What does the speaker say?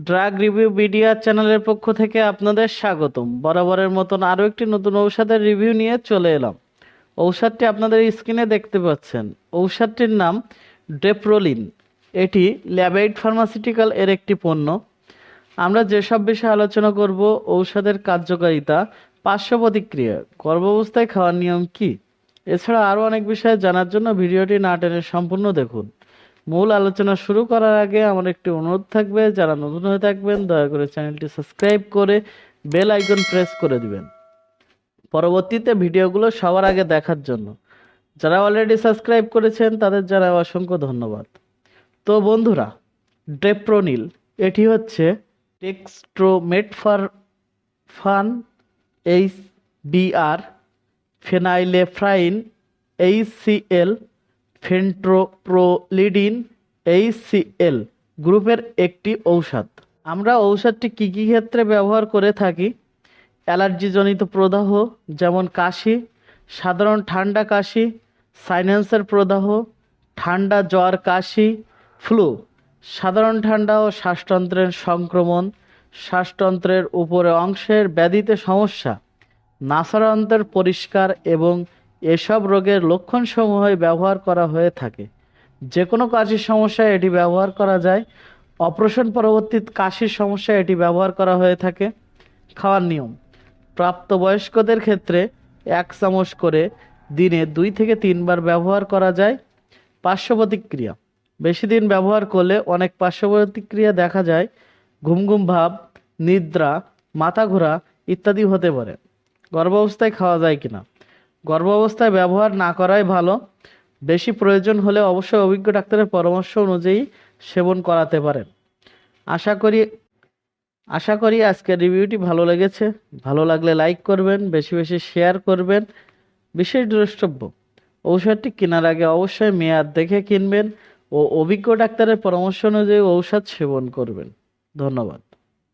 Drug review media চ্যানেলের পক্ষ থেকে আপনাদের স্বাগতম। বরাবরের মতন আরও একটি নতুন ঔষধের রিভিউ নিয়ে চলে এলাম। ঔষধটি আপনাদের স্ক্রিনে দেখতে পাচ্ছেন। ঔষধটির নাম ডেপ্রোলিন। এটি ল্যাবেইড ফার্মাসিউটিক্যাল এর একটি পণ্য। আমরা যেসব বিষয়ে আলোচনা করব: ঔষধের কার্যকারিতা, পার্শ্ব প্রতিক্রিয়া, গর্ভাবস্থায় খাওয়ার নিয়ম কী, এছাড়া আরও অনেক বিষয়ে জানার জন্য ভিডিওটি না টেনে সম্পূর্ণ দেখুন। মূল আলোচনা শুরু করার আগে আমার একটি অনুরোধ থাকবে, যারা নতুন হয়ে থাকবেন দয়া করে চ্যানেলটি সাবস্ক্রাইব করে বেল আইকন প্রেস করে দিবেন পরবর্তীতে ভিডিওগুলো সবার আগে দেখার জন্য। যারা অলরেডি সাবস্ক্রাইব করেছেন তাদের জানাই অসংখ্য ধন্যবাদ। তো বন্ধুরা, ডেপ্রোনিল এটি হচ্ছে ডেক্সট্রোমেটফরফান এইচবিআর ফেনাইলেফ্রাইন এইচসিএল ফেন্ট্রোপ্রোলিডিন এইচসিএল গ্রুপের একটি ঔষধ। আমরা ঔষধটি কী কী ক্ষেত্রে ব্যবহার করে থাকি: অ্যালার্জিজনিত প্রদাহ যেমন কাশি, সাধারণ ঠান্ডা কাশি, সাইনাসের প্রদাহ, ঠান্ডা জ্বর কাশি, ফ্লু, সাধারণ ঠান্ডা ও শ্বাসতন্ত্রের সংক্রমণ, শ্বাসতন্ত্রের উপরে অংশের ব্যাধিতে সমস্যা, নাসারন্ত্রের পরিষ্কার এবং এসব রোগের লক্ষণসমূহে ব্যবহার করা হয়ে থাকে। যে কোনো কাশির সমস্যায় এটি ব্যবহার করা যায়। অপারেশন পরবর্তী কাশির সমস্যায় এটি ব্যবহার করা হয়ে থাকে। খাওয়ার নিয়ম: প্রাপ্তবয়স্কদের ক্ষেত্রে 1 চামচ করে দিনে 2 থেকে 3 বার ব্যবহার করা যায়। পার্শ্ব প্রতিক্রিয়া: বেশি দিন ব্যবহার করলে অনেক পার্শ্ব প্রতিক্রিয়া দেখা যায়। ঘুম ঘুম ভাব, নিদ্রা, মাথা ঘোরা ইত্যাদি হতে পারে। গর্ভাবস্থায় খাওয়া যায় কিনা: গর্ভাবস্থায় ব্যবহার না করাই ভালো। বেশি প্রয়োজন হলে অবশ্যই অভিজ্ঞ ডাক্তারের পরামর্শ অনুযায়ী সেবন করাতে পারেন। আশা করি আজকের রিভিউটি ভালো লেগেছে। ভালো লাগলে লাইক করবেন, বেশি বেশি শেয়ার করবেন। বিশেষ দ্রষ্টব্য: ঔষধটি কেনার আগে অবশ্যই মেয়াদ দেখে কিনবেন ও অভিজ্ঞ ডাক্তারের পরামর্শ অনুযায়ী ঔষধ সেবন করবেন। ধন্যবাদ।